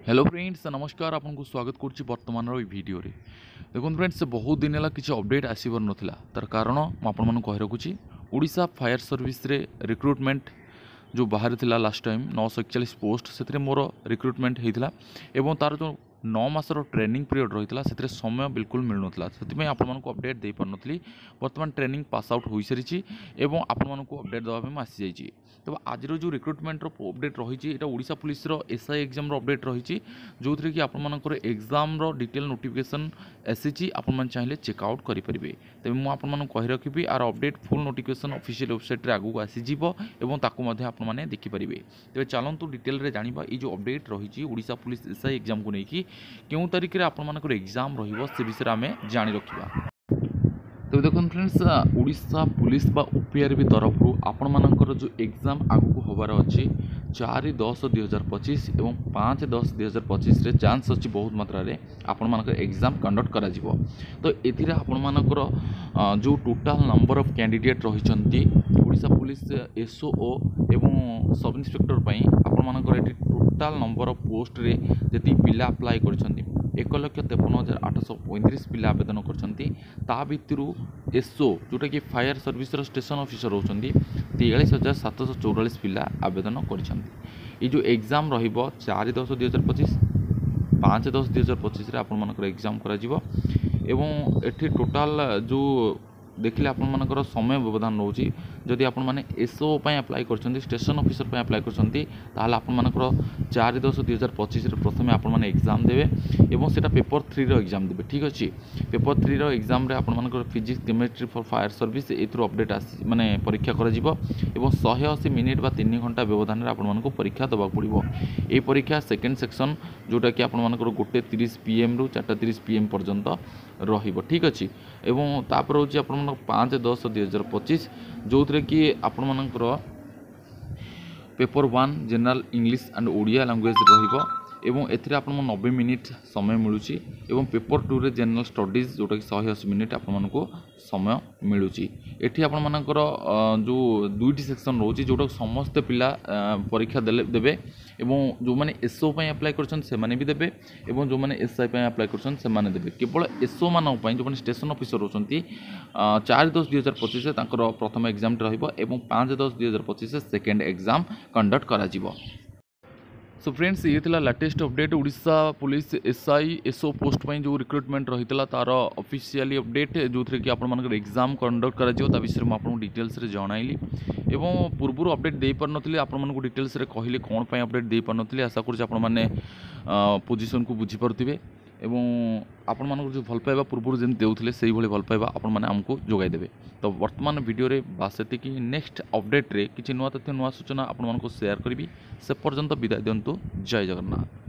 Hello friends नमस्कार आपको स्वागत करुच्ची बर्तमान भिडियो देखो फ्रेंड्स बहुत दिन है किसी अपडेट आसवर नाला तार कारण मुझे कही रखुच्छी ओडिशा फायर सर्विस रे रिक्रुटमेंट जो बाहर थिला लास्ट टाइम 941 पोस्ट से मोर रिक्रुटमेंट होता है तार जो 9 मासर ट्रेनिंग पीरियड रही है से समय बिल्कुल मिलूना से आपको अपडेट दे पार नी बर्तमान ट्रेनिंग पास आउट हो सारी आपको अपडेट देवाई आसी जाइए। तो आज जो रिक्रुटमेंट अपडेट रही Odisha police SI exam update रही जो थी कि आपर एग्जाम डिटेल नोटिफिकेशन आसी आपने चाहिए चेकआउट करेंगे। तेज मुझे कही रखी आर update full notification official website आगू आसीज आपने देखिपारे। तेज चलतु डिटेल जाना ये जो अपडेट रही ओडिशा पुलिस एसआई एग्जाम को लेकिन क्यों तारीख में आपर एग्जाम रही विषय आम जाणी रखा। तो देखो फ्रेंड्स ओडिशा पुलिस बा ओपीआरबी तरफ आपण मानकर जो एग्जाम आगू होबार अच्छी 4/10/2025 और 5/10/2025 रे चांस अच्छी बहुत मात्रा रे आपण मानकर एग्जाम कंडक्ट करा जिवो। तो एथिरे आपण मानकर जो टोटाल नंबर ऑफ कैंडिडेट रही ओडिशा पुलिस एसओ एवं सब इन्स्पेक्टर पई आपण मानकर एठी टोटाल नंबर ऑफ पोस्ट रे जति पिला अप्लाई करछंती 1,53,835 पिला आवेदन कर एसओ जोटा कि फायर सर्विस स्टेशन ऑफिसर होती 43,744 पिला आवेदन कर जो एग्जाम रहिबो 4/10/2025 5/10/2025 आपर एग्जाम एवं एठी टोटाल जो देखिले आपण मानकर समय व्यवधान रोचे जदि आपण माने एसओ अप्लाई कर स्टेशन ऑफिसर अप्लाई कर आपण मानकर 4/10/2025 प्रथम आपण माने एग्जाम देवे एवं सेटा पेपर 3 रो एग्जाम देवे। ठीक अच्छे पेपर 3 रो एग्जाम रे आपण मानकर physics chemistry for fire service एथरो अपडेट आसी माने परीक्षा करा जिवो एवं 180 मिनिट बा 3 घंटा व्यवधान रे आपण मानको परीक्षा दबा पड़िबो। ए परीक्षा सेकंड सेक्शन जोटा कि आपण मानकर 1:30 PM रु 4:30 PM पर्यंत रहिबो। ठीक अच्छे एवं तापर होची आपण 5/10/2025 जो थे कि आपण मानकर paper 1 general English and Odia language रहिबो एवं एथिरे आपण 90 मिनिट समय मिलूची एवं पेपर 2 रे जनरल स्टडीज जोटा कि 180 मिनिट आपण मानको समय मिलूची। एठी आपण मानकर जो दुईटी सेक्शन रोची जोटा समस्त पिला परीक्षा देबे एवं जो माने एसओ पई अप्लाई करछन से माने भी देबे एवं जो माने एसआई पई अप्लाई करछन से माने देबे। केवल एसओ मानन पई जो माने स्टेशन ऑफिसर होचंती 4/10/2025 से तांकर प्रथम एग्जाम रहिबो एवं 5/10/2025 से सेकंड एग्जाम कंडक्ट करा जिवो। सो फ्रेंड्स ये थिला latest update Odisha police SI SO post पर जो रिक्रुटमेंट रही तार ऑफिशियली अपडेट जो थे कि आप एग्जाम कंडक्ट कर विषय में आपको डिटेल्स रे जणाइली एवं पूर्व अपडेट दे पार नथिले आपको डिटेल्स रे कहले कौन पे अपडेट दे पार नथिले। आशा करूँ आपण मैंने पोजिशन को बुझी पारुथिबे एवं आपण मानक जो भल पाइबा पूर्व जमी देउथिले सेही भली भल पाइबा आपण माने हमको जोगाई देबे। तो वर्तमान वीडियो रे बास एतिकी नेक्स्ट अपडेट रे किछि नुआ तथ्य नुआ सूचना आपण मानको शेयर करबी से पर्यंत विदाय दियंतु। जय जगन्नाथ।